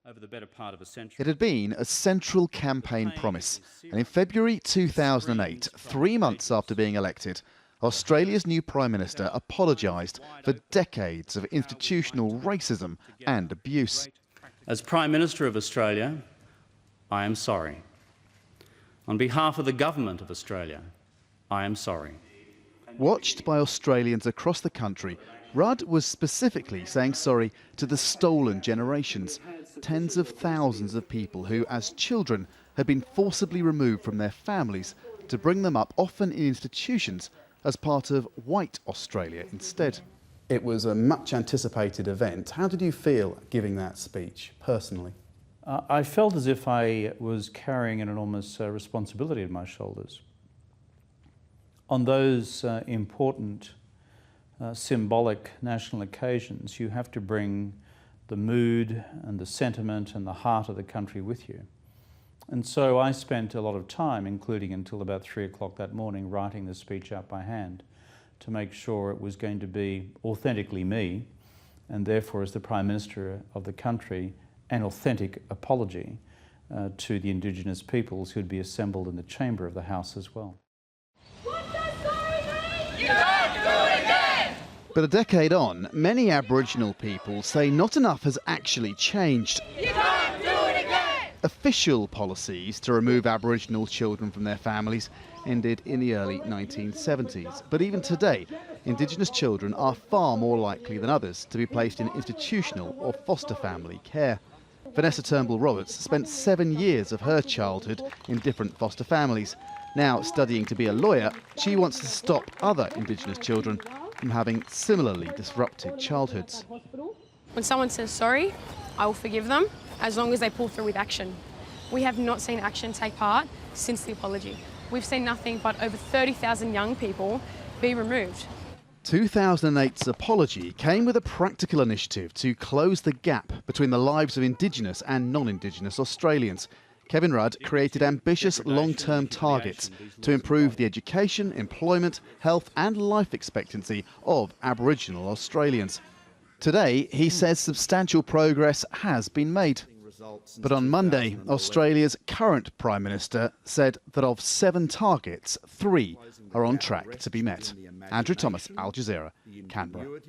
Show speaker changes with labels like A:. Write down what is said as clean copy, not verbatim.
A: over the better part of a century.
B: It had been a central campaign promise, and in February 2008, 3 months after being elected, Australia's new Prime Minister apologised for decades of institutional racism and abuse.
A: As Prime Minister of Australia, I am sorry. On behalf of the Government of Australia, I am sorry.
B: Watched by Australians across the country, Rudd was specifically saying sorry to the stolen generations, tens of thousands of people who, as children, had been forcibly removed from their families to bring them up, often in institutions, as part of white Australia instead.
C: It was a much anticipated event. How did you feel giving that speech, personally?
D: I felt as if I was carrying an enormous responsibility on my shoulders. On those important symbolic national occasions, you have to bring the mood and the sentiment and the heart of the country with you. And so I spent a lot of time, including until about 3 o'clock that morning, writing the speech out by hand to make sure it was going to be authentically me, and therefore, as the Prime Minister of the country, an authentic apology to the Indigenous peoples who'd be assembled in the chamber of the House as well.
B: But a decade on, many Aboriginal people say not enough has actually changed. Official policies to remove Aboriginal children from their families ended in the early 1970s. But even today, Indigenous children are far more likely than others to be placed in institutional or foster family care. Vanessa Turnbull-Roberts spent 7 years of her childhood in different foster families. Now studying to be a lawyer, she wants to stop other Indigenous children from having similarly disrupted childhoods.
E: When someone says sorry, I will forgive them, as long as they pull through with action. We have not seen action take part since the apology. We've seen nothing but over 30,000 young people be removed.
B: 2008's apology came with a practical initiative to close the gap between the lives of Indigenous and non-Indigenous Australians. Kevin Rudd created ambitious long-term targets to improve the education, employment, health and life expectancy of Aboriginal Australians. Today, he says substantial progress has been made. But on Monday, Australia's current Prime Minister said that of 7 targets, 3 are on track to be met. Andrew Thomas, Al Jazeera, Canberra.